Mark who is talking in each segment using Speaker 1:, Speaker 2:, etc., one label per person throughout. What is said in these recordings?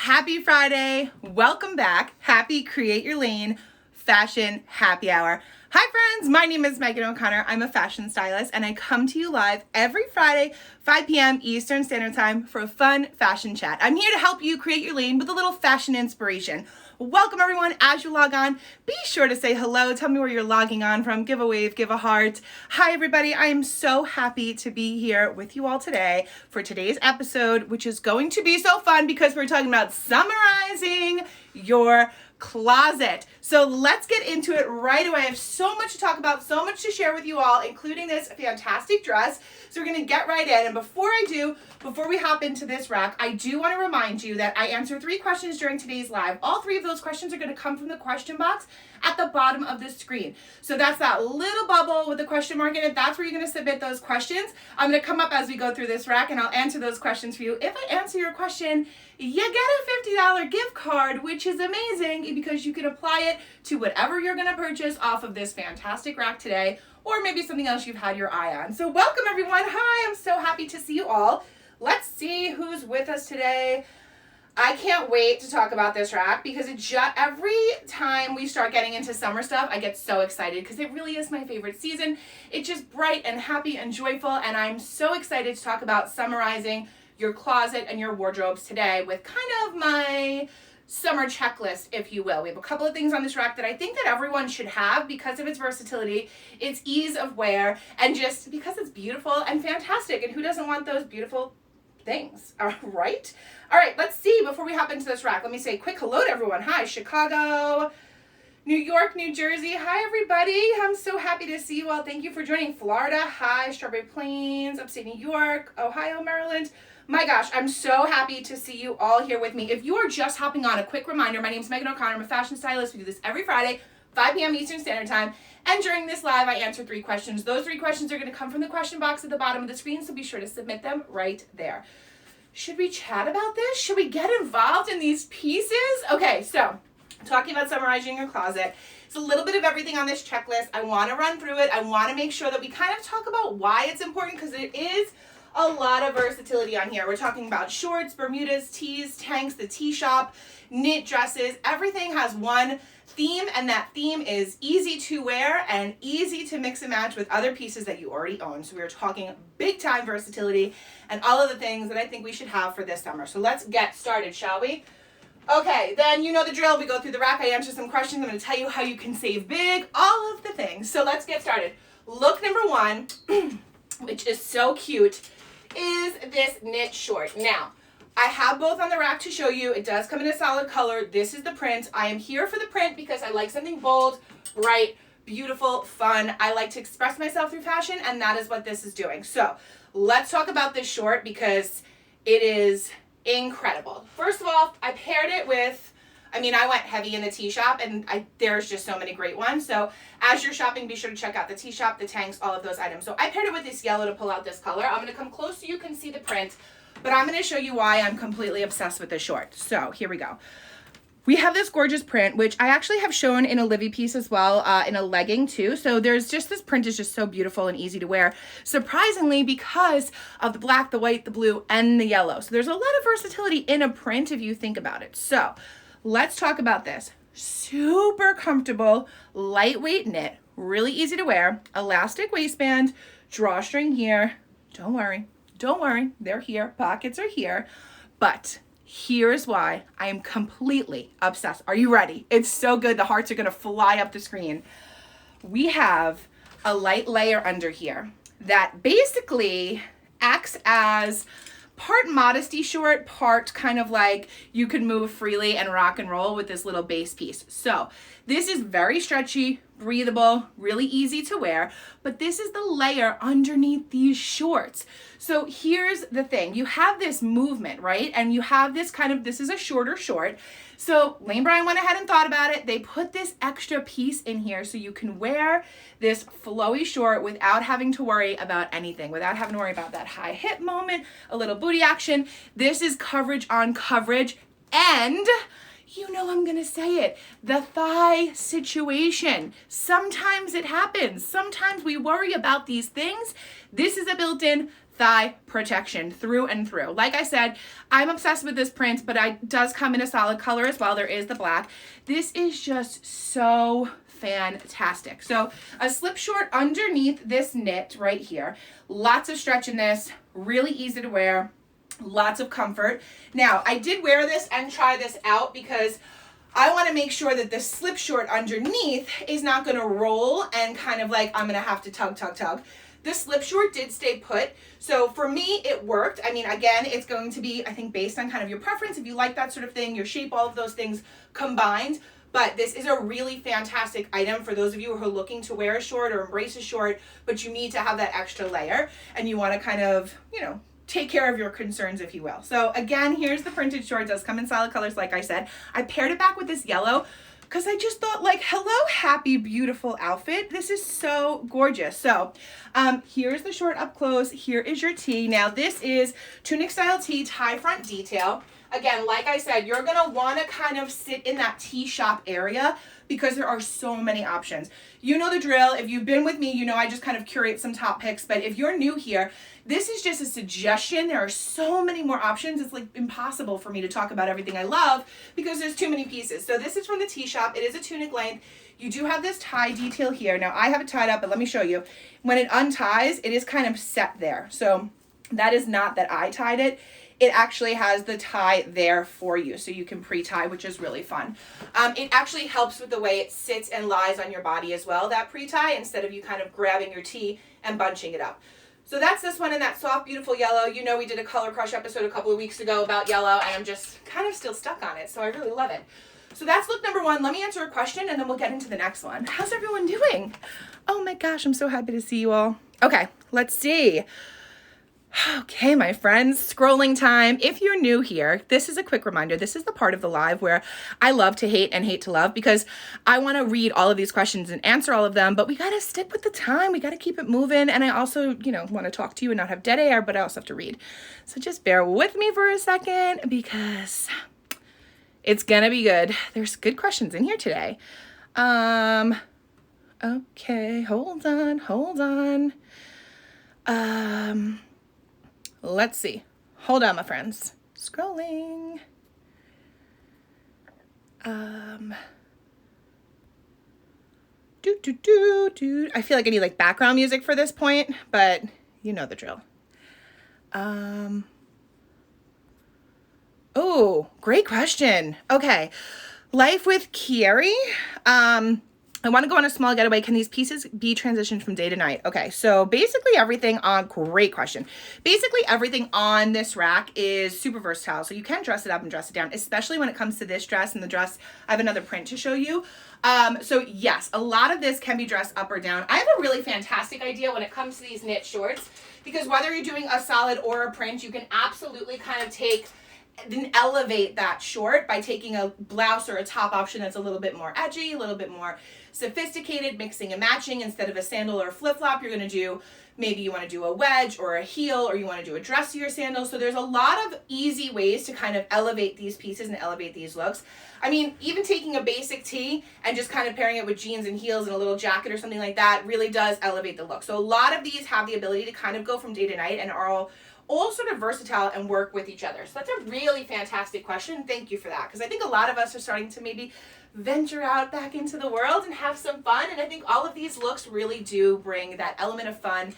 Speaker 1: Happy Friday. Welcome back. Happy Create Your Lane Fashion Happy Hour. Hi friends, my name is Megan O'Connor. I'm a fashion stylist and I come to you live every Friday, 5 p.m. Eastern Standard Time for a fun fashion chat. I'm here to help you create your lane with a little fashion inspiration. Welcome everyone. As you log on, be sure to say hello. Tell me where you're logging on from. Give a wave, give a heart. Hi everybody. I am so happy to be here with you all today for today's episode, which is going to be so fun because we're talking about summarizing your closet. So let's get into it right away. I have so much to talk about, so much to share with you all, including this fantastic dress. So we're going to get right in. And before we hop into this rack, I do want to remind you that I answer 3 questions during today's live. All 3 of those questions are going to come from the question box at the bottom of the screen. So that's that little bubble with the question mark in it. That's where you're going to submit those questions. I'm going to come up as we go through this rack and I'll answer those questions for you. If I answer your question, you get a $50 gift card, which is amazing because you can apply it to whatever you're going to purchase off of this fantastic rack today, or maybe something else you've had your eye on. So welcome everyone. Hi, I'm so happy to see you all. Let's see who's with us today. I can't wait to talk about this rack because every time we start getting into summer stuff, I get so excited because it really is my favorite season. It's just bright and happy and joyful, and I'm so excited to talk about summarizing your closet and your wardrobes today with kind of my summer checklist, if you will. We have a couple of things on this rack that I think that everyone should have because of its versatility, its ease of wear, and just because it's beautiful and fantastic. And who doesn't want those beautiful things, right? All right, let's see. Before we hop into this rack, let me say a quick hello to everyone. Hi, Chicago, New York, New Jersey. Hi, everybody. I'm so happy to see you all. Thank you for joining. Florida. Hi, Strawberry Plains, upstate New York, Ohio, Maryland. My gosh, I'm so happy to see you all here with me. If you are just hopping on, a quick reminder, my name is Megan O'Connor. I'm a fashion stylist. We do this every Friday, 5 p.m. Eastern Standard Time. And during this live, I answer 3 questions. Those 3 questions are going to come from the question box at the bottom of the screen, so be sure to submit them right there. Should we chat about this? Should we get involved in these pieces? Okay, so talking about summarizing your closet. It's a little bit of everything on this checklist. I want to run through it. I want to make sure that we kind of talk about why it's important because it is a lot of versatility on here. We're talking about shorts, Bermudas, tees, tanks, the tee shop, knit dresses. Everything has one theme, and that theme is easy to wear and easy to mix and match with other pieces that you already own. So we're talking big time versatility and all of the things that I think we should have for this summer. So let's get started, shall we? Okay, then you know the drill. We go through the rack. I answer some questions. I'm going to tell you how you can save big, all of the things. So let's get started. Look number 1, which is so cute, is this knit short. Now, I have both on the rack to show you. It does come in a solid color. This is the print. I am here for the print because I like something bold, bright, beautiful, fun. I like to express myself through fashion, and that is what this is doing. So let's talk about this short because it is incredible. First of all, I paired it with, I went heavy in the tee shop, and there's just so many great ones. So as you're shopping, be sure to check out the tee shop, the tanks, all of those items. So I paired it with this yellow to pull out this color. I'm going to come close so you can see the print, but I'm going to show you why I'm completely obsessed with this short. So here we go. We have this gorgeous print, which I actually have shown in a Livy piece as well, in a legging too. So there's just, this print is just so beautiful and easy to wear, surprisingly, because of the black, the white, the blue, and the yellow. So there's a lot of versatility in a print if you think about it. So let's talk about this. Super comfortable, lightweight knit, really easy to wear, elastic waistband, drawstring here. Don't worry, they're here, pockets are here, but here's why I am completely obsessed. Are you ready? It's so good. The hearts are going to fly up the screen. We have a light layer under here that basically acts as part modesty short, part kind of like you can move freely and rock and roll with this little base piece. So this is very stretchy, breathable, really easy to wear, but this is the layer underneath these shorts. So here's the thing. You have this movement, right? And you have this this is a shorter short. So Lane Bryant went ahead and thought about it. They put this extra piece in here so you can wear this flowy short without having to worry about anything, without having to worry about that high hip moment, a little booty action. This is coverage on coverage, and you know I'm going to say it, the thigh situation. Sometimes it happens. Sometimes we worry about these things. This is a built-in thigh protection through and through. Like I said, I'm obsessed with this print, but it does come in a solid color as well. There is the black. This is just so fantastic. So a slip short underneath this knit right here. Lots of stretch in this, really easy to wear, lots of comfort. Now, I did wear this and try this out because I want to make sure that the slip short underneath is not going to roll and kind of like I'm going to have to tug, tug, tug. The slip short did stay put. So for me, it worked. I mean, again, it's going to be, I think, based on kind of your preference, if you like that sort of thing, your shape, all of those things combined. But this is a really fantastic item for those of you who are looking to wear a short or embrace a short, but you need to have that extra layer and you want to kind of, you know, take care of your concerns, if you will. So again, here's the printed short. It does come in solid colors, like I said. I paired it back with this yellow because I just thought, like, hello, happy, beautiful outfit. This is so gorgeous. So here's the short up close. Here is your tee. Now this is tunic style tee, tie front detail. Again, like I said, you're gonna wanna kind of sit in that tee shop area because there are so many options. You know the drill. If you've been with me, you know I just kind of curate some top picks, but if you're new here, this is just a suggestion. There are so many more options. It's like impossible for me to talk about everything I love because there's too many pieces. So this is from the tee shop. It is a tunic length. You do have this tie detail here. Now I have it tied up, but let me show you. When it unties, it is kind of set there. So that is not that I tied it. It actually has the tie there for you, so you can pre-tie, which is really fun. It actually helps with the way it sits and lies on your body as well, that pre-tie, instead of you kind of grabbing your tee and bunching it up. So that's this one in that soft, beautiful yellow. You know we did a Color Crush episode a couple of weeks ago about yellow, and I'm just kind of still stuck on it, so I really love it. So that's look number one. Let me answer a question, and then we'll get into the next one. How's everyone doing? Oh my gosh, I'm so happy to see you all. Okay, let's see. Okay, my friends, scrolling time. If you're new here, this is a quick reminder. This is the part of the live where I love to hate and hate to love because I want to read all of these questions and answer all of them, but we got to stick with the time. We got to keep it moving. And I also, you know, want to talk to you and not have dead air, but I also have to read. So just bear with me for a second because it's going to be good. There's good questions in here today. Okay, hold on. Let's see. Hold on, my friends. Scrolling. I feel like I need like background music for this point, but you know the drill. Oh, great question. Okay. Life with Kieri. I want to go on a small getaway. Can these pieces be transitioned from day to night? Okay, so basically everything on, great question. Basically everything on this rack is super versatile. So you can dress it up and dress it down, especially when it comes to this dress and the dress. I have another print to show you. So yes, a lot of this can be dressed up or down. I have a really fantastic idea when it comes to these knit shorts, because whether you're doing a solid or a print, you can absolutely kind of take then elevate that short by taking a blouse or a top option that's a little bit more edgy, a little bit more sophisticated, mixing and matching. Instead of a sandal or a flip-flop, you're going to do, maybe you want to do a wedge or a heel, or you want to do a dress to your sandals. So there's a lot of easy ways to kind of elevate these pieces and elevate these looks. I mean, even taking a basic tee and just kind of pairing it with jeans and heels and a little jacket or something like that really does elevate the look. So a lot of these have the ability to kind of go from day to night and are all sort of versatile and work with each other. So that's a really fantastic question. Thank you for that, because I think a lot of us are starting to maybe venture out back into the world and have some fun. And I think all of these looks really do bring that element of fun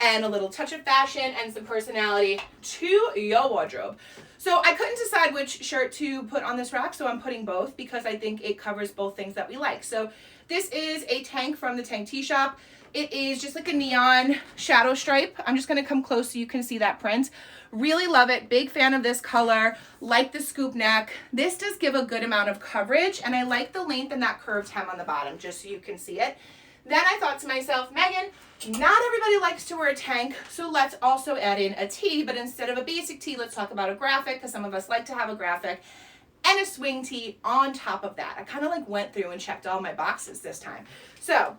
Speaker 1: and a little touch of fashion and some personality to your wardrobe. So I couldn't decide which shirt to put on this rack, so I'm putting both because I think it covers both things that we like. So this is a tank from the Tank Tee Shop. It is just like a neon shadow stripe. I'm just going to come close so you can see that print. Really love it. Big fan of this color. Like the scoop neck. This does give a good amount of coverage, and I like the length and that curved hem on the bottom, just so you can see it. Then I thought to myself, Megan, not everybody likes to wear a tank, so let's also add in a tee, but instead of a basic tee, let's talk about a graphic, because some of us like to have a graphic, and a swing tee on top of that. I kind of like went through and checked all my boxes this time. So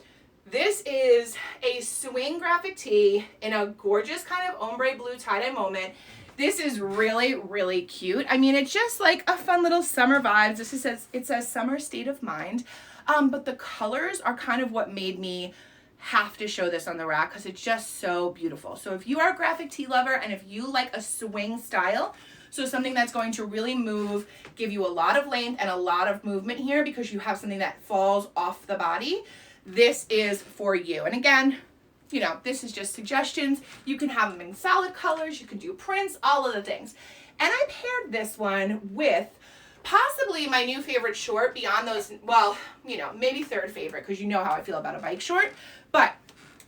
Speaker 1: this is a swing graphic tee in a gorgeous kind of ombre blue tie-dye moment. This is really, really cute. I mean, it's just like a fun little summer vibes. This is, it says summer state of mind. But the colors are kind of what made me have to show this on the rack because it's just so beautiful. So if you are a graphic tee lover and if you like a swing style, so something that's going to really move, give you a lot of length and a lot of movement here because you have something that falls off the body, this is for you. And again, you know, this is just suggestions. You can have them in solid colors, you can do prints, all of the things. And I paired this one with possibly my new favorite short beyond those, well, you know, maybe third favorite because you know how I feel about a bike short. But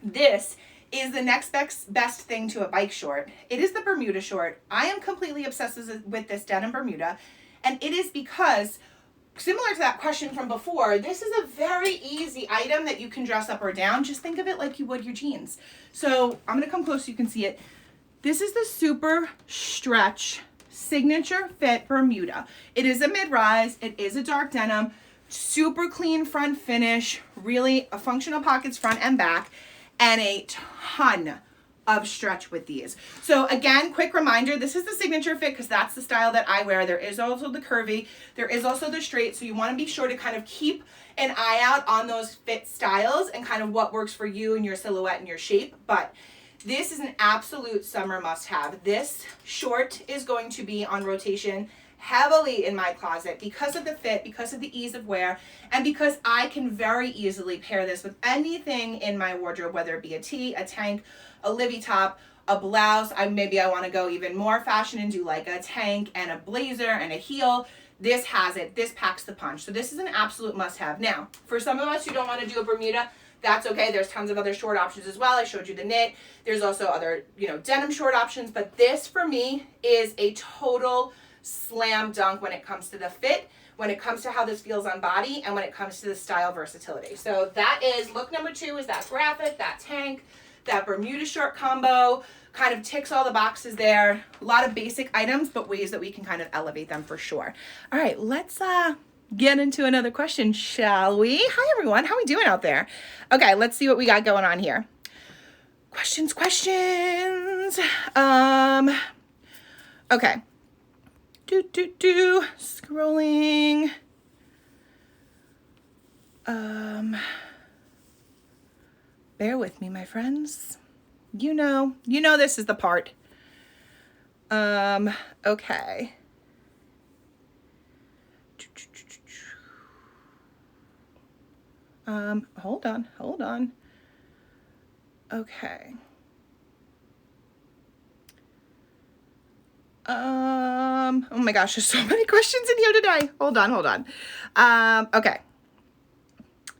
Speaker 1: this is the next best thing to a bike short. It is the Bermuda short. I am completely obsessed with this denim Bermuda. And it is because, similar to that question from before, this is a very easy item that you can dress up or down. Just think of it like you would your jeans. So I'm going to come close so you can see it. This is the super stretch signature fit Bermuda. It is a mid-rise. It is a dark denim. Super clean front finish. Really a functional pockets front and back. And a ton of stretch with these. So again, quick reminder, this is the signature fit because that's the style that I wear. There is also the curvy. There is also the straight. So you want to be sure to kind of keep an eye out on those fit styles and kind of what works for you and your silhouette and your shape. But this is an absolute summer must-have. This short is going to be on rotation heavily in my closet because of the fit, because of the ease of wear, and because I can very easily pair this with anything in my wardrobe, whether it be a tee, a tank, a livy top, a blouse. Maybe I want to go even more fashion and do like a tank and a blazer and a heel. This has it. This packs the punch. So this is an absolute must-have. Now, for some of us who don't want to do a Bermuda, that's okay. There's tons of other short options as well. I showed you the knit. There's also other, you know, denim short options, but this for me is a total slam dunk when it comes to the fit, when it comes to how this feels on body, and when it comes to the style versatility. So that is look number 2, is that graphic, that tank, that Bermuda short combo. Kind of ticks all the boxes there. A lot of basic items, but ways that we can kind of elevate them for sure. All right, let's get into another question, shall we? Hi everyone, how are we doing out there? Okay, let's see what we got going on here. Questions. Okay. Scrolling. Bear with me, my friends. You know this is the part. Okay. Hold on. Okay. Oh my gosh, there's so many questions in here today. Hold on. Okay.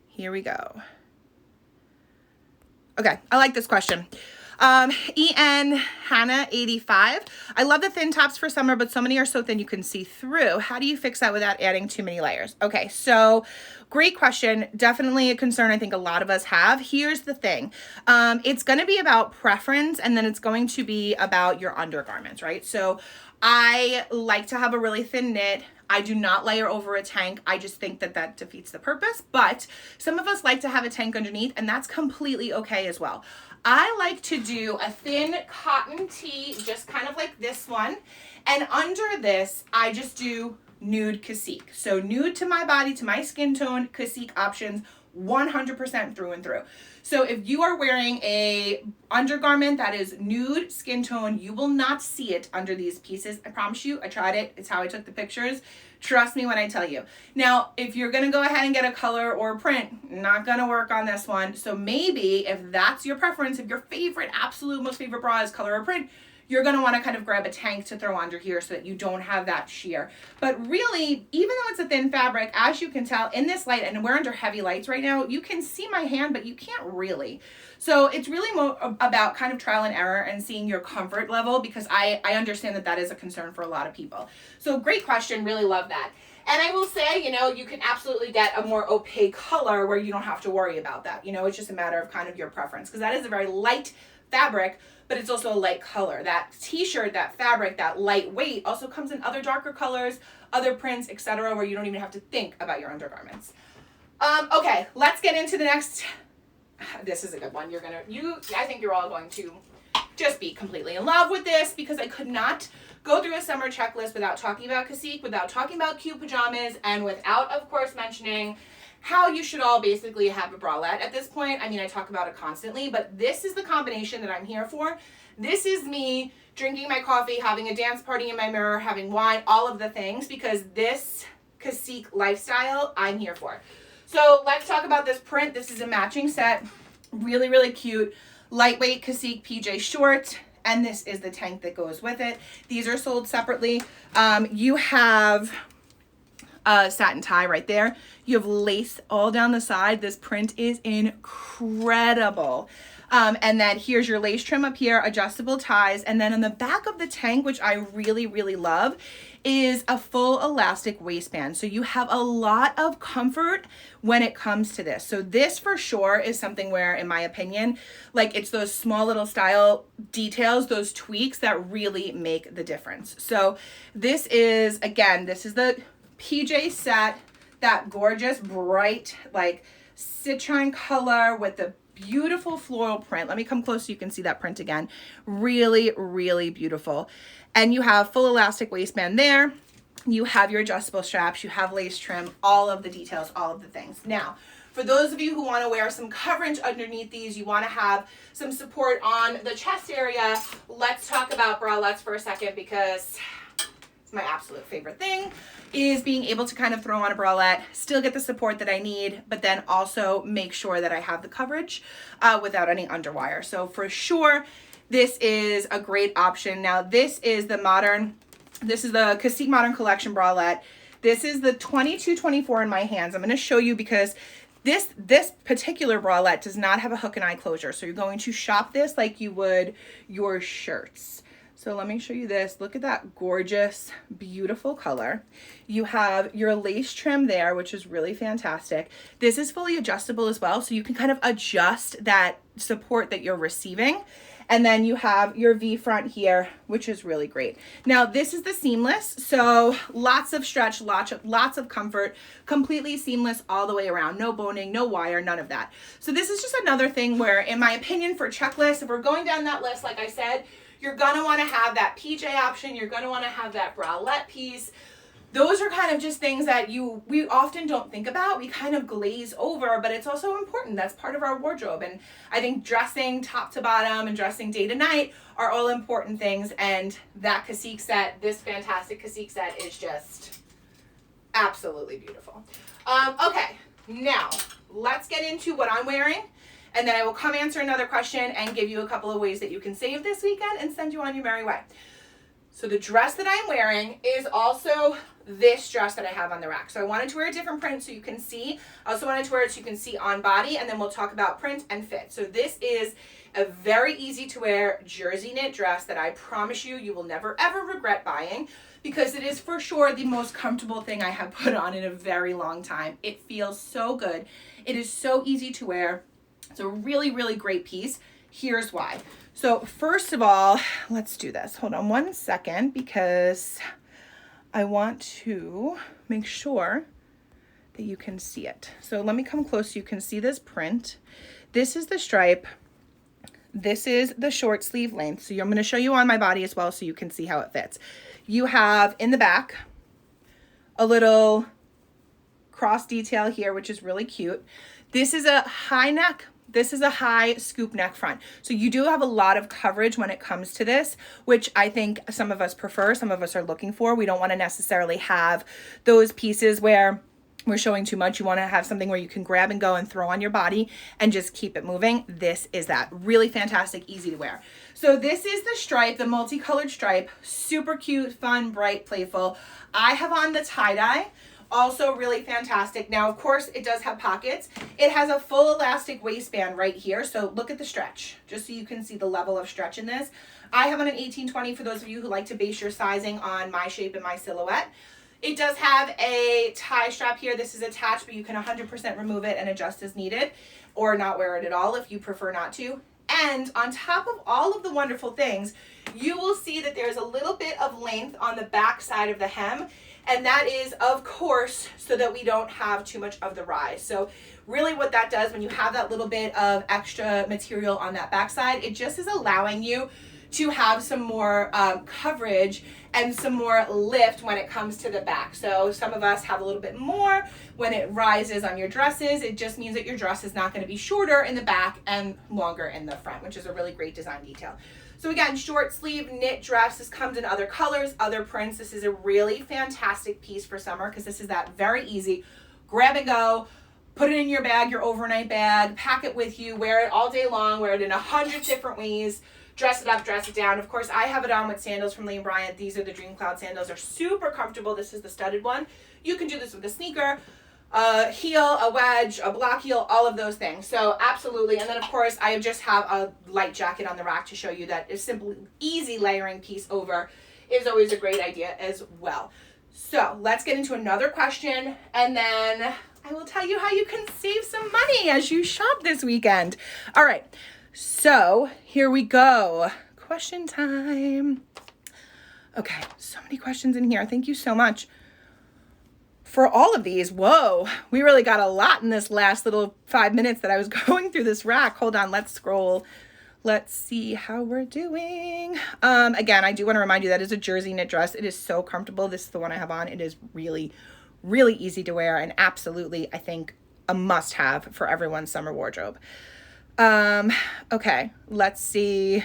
Speaker 1: Here we go. Okay, I like this question. EN Hannah 85. I love the thin tops for summer, but so many are so thin you can see through. How do you fix that without adding too many layers? Okay, so great question. Definitely a concern I think a lot of us have. Here's the thing. It's going to be about preference, and then it's going to be about your undergarments, right? So I like to have a really thin knit. I do not layer over a tank. I just think that that defeats the purpose, but some of us like to have a tank underneath, and that's completely okay as well. I like to do a thin cotton tee, just kind of like this one. And under this, I just do nude Cacique. So nude to my body, to my skin tone, Cacique options, 100% through and through. So if you are wearing a undergarment that is nude skin tone, you will not see it under these pieces. I promise you, I tried it. It's how I took the pictures. Trust me when I tell you. Now, if you're going to go ahead and get a color or a print, not going to work on this one. So maybe if that's your preference, if your favorite, absolute most favorite bra is color or print, you're going to want to kind of grab a tank to throw under here so that you don't have that sheer. But really, even though it's a thin fabric, as you can tell in this light, and we're under heavy lights right now, you can see my hand, but you can't really. So it's really more about kind of trial and error and seeing your comfort level, because I understand that that is a concern for a lot of people. So great question. Really love that. And I will say, you know, you can absolutely get a more opaque color where you don't have to worry about that. You know, it's just a matter of kind of your preference, because that is a very light fabric, but it's also a light color. That t-shirt, that fabric, that lightweight also comes in other darker colors, other prints, etc., where you don't even have to think about your undergarments. Okay, let's get into the next. This is a good one. I think you're all going to just be completely in love with this, because I could not go through a summer checklist without talking about Cacique, without talking about cute pajamas, and without, of course, mentioning how you should all basically have a bralette at this point. I mean, I talk about it constantly, but this is the combination that I'm here for. This is me drinking my coffee, having a dance party in my mirror, having wine, all of the things, because this Cacique lifestyle I'm here for. So let's talk about this print. This is a matching set. Really, really cute. Lightweight Cacique PJ short. And this is the tank that goes with it. These are sold separately. You have a satin tie right there. You have lace all down the side. This print is incredible. And then here's your lace trim up here, adjustable ties. And then on the back of the tank, which I really, really love, is a full elastic waistband. So you have a lot of comfort when it comes to this. So this for sure is something where, in my opinion, like it's those small little style details, those tweaks that really make the difference. So this is, again, this is the PJ set, that gorgeous bright like citrine color with the beautiful floral print. Let me come close so you can see that print again. Really, really beautiful. And you have full elastic waistband there. You have your adjustable straps, you have lace trim, all of the details, all of the things. Now, for those of you who want to wear some coverage underneath these, you want to have some support on the chest area, let's talk about bralettes for a second, because it's my absolute favorite thing, is being able to kind of throw on a bralette, still get the support that I need, but then also make sure that I have the coverage without any underwire. So for sure, this is a great option. Now this is the Cacique Modern Collection bralette. This is the 22-24 in my hands. I'm going to show you because this particular bralette does not have a hook and eye closure. So you're going to shop this like you would your shirts. So let me show you this. Look at that gorgeous, beautiful color. You have your lace trim there, which is really fantastic. This is fully adjustable as well, so you can kind of adjust that support that you're receiving. And then you have your V front here, which is really great. Now this is the seamless, so lots of stretch, lots of comfort, completely seamless all the way around. No boning, no wire, none of that. So this is just another thing where, in my opinion, for checklists, if we're going down that list, like I said, you're gonna wanna have that PJ option, you're gonna wanna have that bralette piece. Those are kind of just things that we often don't think about. We kind of glaze over, but it's also important. That's part of our wardrobe. And I think dressing top to bottom and dressing day to night are all important things. And that Cacique set, this fantastic Cacique set, is just absolutely beautiful. Okay, now let's get into what I'm wearing. And then I will come answer another question and give you a couple of ways that you can save this weekend and send you on your merry way. So the dress that I'm wearing is also this dress that I have on the rack. So I wanted to wear a different print so you can see. I also wanted to wear it so you can see on body, and then we'll talk about print and fit. So this is a very easy to wear jersey knit dress that I promise you will never ever regret buying, because it is for sure the most comfortable thing I have put on in a very long time. It feels so good. It is so easy to wear. It's a really, really great piece. Here's why. So first of all, let's do this. Hold on one second, because I want to make sure that you can see it. So let me come close so you can see this print. This is the stripe. This is the short sleeve length. So I'm going to show you on my body as well so you can see how it fits. You have in the back a little cross detail here, which is really cute. This is a high neck. This is a high scoop neck front. So you do have a lot of coverage when it comes to this, which I think some of us prefer, some of us are looking for. We don't want to necessarily have those pieces where we're showing too much. You want to have something where you can grab and go and throw on your body and just keep it moving. This is that. Really fantastic, easy to wear. So this is the stripe, the multicolored stripe. Super cute, fun, bright, playful. I have on the tie-dye. Also really fantastic. Now, of course, it does have pockets. It has a full elastic waistband right here. So look at the stretch, just so you can see the level of stretch in this. I have on an 18-20 for those of you who like to base your sizing on my shape and my silhouette. It does have a tie strap here. This is attached, but you can 100% remove it and adjust as needed, or not wear it at all if you prefer not to. And on top of all of the wonderful things, you will see that there's a little bit of length on the back side of the hem. And that is, of course, so that we don't have too much of the rise. So really what that does when you have that little bit of extra material on that backside, it just is allowing you to have some more coverage and some more lift when it comes to the back. So some of us have a little bit more when it rises on your dresses. It just means that your dress is not going to be shorter in the back and longer in the front, which is a really great design detail. So again, short sleeve knit dress. This comes in other colors, other prints. This is a really fantastic piece for summer because this is that very easy grab and go. Put it in your bag, your overnight bag, pack it with you, wear it all day long, wear it in 100 different ways, dress it up, dress it down. Of course, I have it on with sandals from Bryant. These are the Dream Cloud sandals. They're super comfortable. This is the studded one. You can do this with a sneaker, a heel, a wedge, a block heel, all of those things. So absolutely. And then of course, I just have a light jacket on the rack to show you that a simple, easy layering piece over is always a great idea as well. So let's get into another question, and then I will tell you how you can save some money as you shop this weekend. All right, so here we go. Question time. Okay, so many questions in here. Thank you so much for all of these. Whoa, we really got a lot in this last little 5 minutes that I was going through this rack. Hold on, let's scroll. Let's see how we're doing. Again, I do want to remind you that is a jersey knit dress. It is so comfortable. This is the one I have on. It is really, really easy to wear and absolutely, I think, a must-have for everyone's summer wardrobe. Okay, let's see.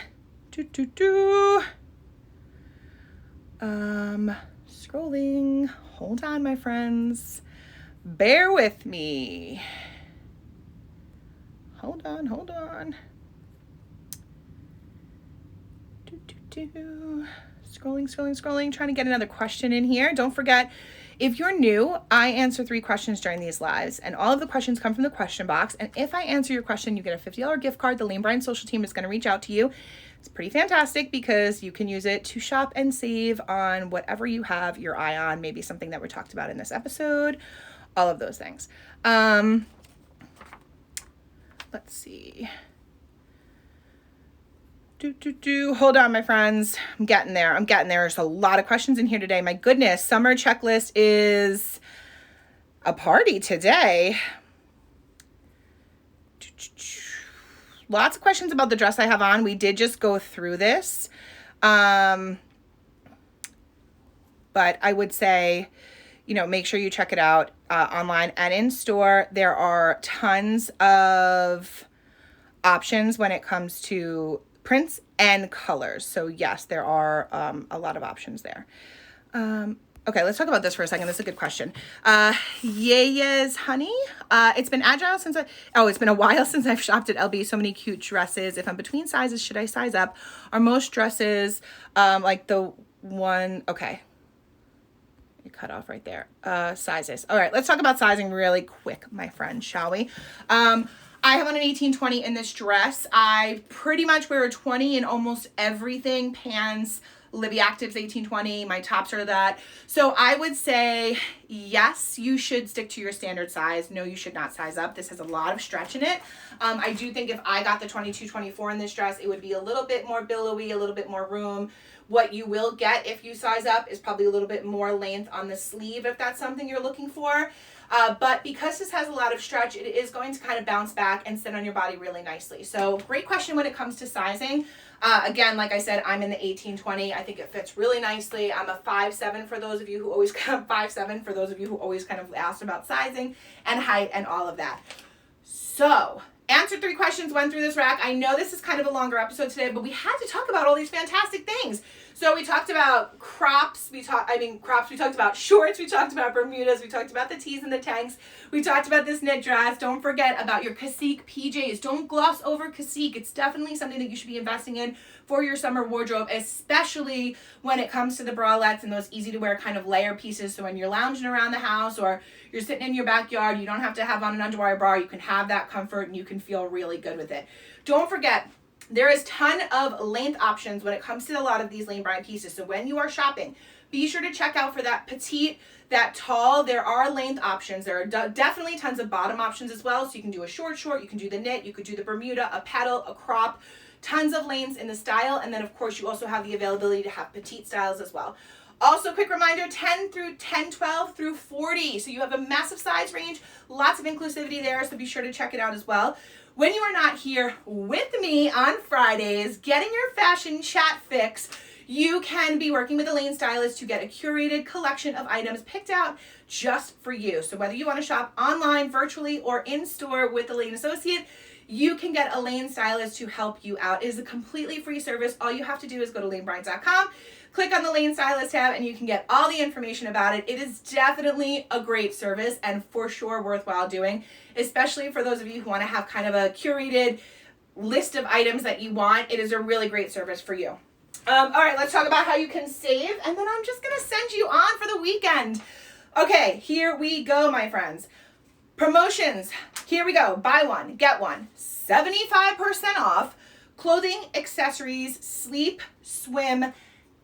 Speaker 1: Scrolling. Hold on, my friends. Bear with me. Hold on. Scrolling, trying to get another question in here. Don't forget, if you're new, I answer 3 questions during these lives, and all of the questions come from the question box. And if I answer your question, you get a $50 gift card. The Bryant social team is going to reach out to you. It's pretty fantastic because you can use it to shop and save on whatever you have your eye on, maybe something that we talked about in this episode, all of those things. Let's see. Hold on, my friends. I'm getting there. There's a lot of questions in here today. My goodness, summer checklist is a party today. Lots of questions about the dress I have on. We did just go through this. But I would say, make sure you check it out online and in store. There are tons of options when it comes to prints and colors. So yes, there are a lot of options there. Okay, let's talk about this for a second. This is a good question. Yaya's Honey. It's been it's been a while since I've shopped at LB. So many cute dresses. If I'm between sizes, should I size up? Are most dresses like the one? Okay, you cut off right there. Sizes. All right, let's talk about sizing really quick, my friend, shall we? I have on an 18-20 in this dress. I pretty much wear a 20 in almost everything. Pants, Libby Actives 18-20. My tops are that. So I would say, yes, you should stick to your standard size. No, you should not size up. This has a lot of stretch in it. I do think if I got the 22-24 in this dress, it would be a little bit more billowy, a little bit more room. What you will get if you size up is probably a little bit more length on the sleeve if that's something you're looking for. But because this has a lot of stretch, it is going to kind of bounce back and sit on your body really nicely. So great question when it comes to sizing. Again, like I said, I'm in the 18-20. I think it fits really nicely. I'm a 5'7" for those of you who always kind of 5'7" for those of you who always kind of asked about sizing and height and all of that. So answered 3 questions, went through this rack. I know this is kind of a longer episode today, but we had to talk about all these fantastic things. So we talked about crops, we talked about shorts, we talked about Bermudas, we talked about the tees and the tanks, we talked about this knit dress. Don't forget about your Cacique PJs. Don't gloss over Cacique. It's definitely something that you should be investing in for your summer wardrobe, especially when it comes to the bralettes and those easy to wear kind of layer pieces. So when you're lounging around the house or you're sitting in your backyard, you don't have to have on an underwire bra. You can have that comfort and you can feel really good with it. Don't forget, there is a ton of length options when it comes to a lot of these Bryant pieces. So when you are shopping, be sure to check out for that petite, that tall. There are length options. There are definitely tons of bottom options as well. So you can do a short, you can do the knit, you could do the Bermuda, a petal, a crop, tons of lengths in the style. And then of course you also have the availability to have petite styles as well. Also, quick reminder, 10 through 10, 12 through 40. So you have a massive size range, lots of inclusivity there, so be sure to check it out as well. When you are not here with me on Fridays, getting your fashion chat fix, you can be working with a lane stylist to get a curated collection of items picked out just for you. So whether you want to shop online, virtually, or in store with a lane associate, you can get a lane stylist to help you out. It is a completely free service. All you have to do is go to lanebryant.com, click on the lane stylist tab, and you can get all the information about it. It is definitely a great service and for sure worthwhile doing, especially for those of you who want to have kind of a curated list of items that you want. It is a really great service for you. All right, let's talk about how you can save, and then I'm just going to send you on for the weekend. Okay, here we go, my friends. Promotions. Here we go. Buy one, get one. 75% off clothing, accessories, sleep, swim,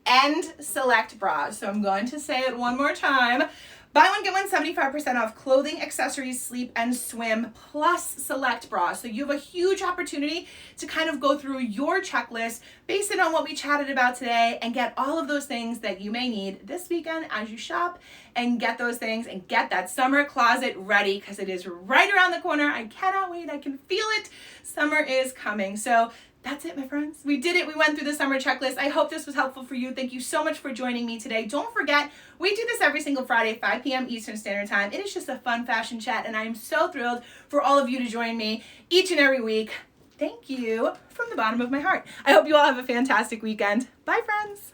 Speaker 1: and select bras. So I'm going to say it one more time. Buy one, get one, 75% off clothing, accessories, sleep, and swim, plus select bras. So you have a huge opportunity to kind of go through your checklist, base it on what we chatted about today, and get all of those things that you may need this weekend as you shop, and get those things and get that summer closet ready, because it is right around the corner. I cannot wait. I can feel it. Summer is coming. So that's it, my friends. We did it. We went through the summer checklist. I hope this was helpful for you. Thank you so much for joining me today. Don't forget, we do this every single Friday, 5 p.m. Eastern Standard Time. It is just a fun fashion chat, and I am so thrilled for all of you to join me each and every week. Thank you from the bottom of my heart. I hope you all have a fantastic weekend. Bye, friends.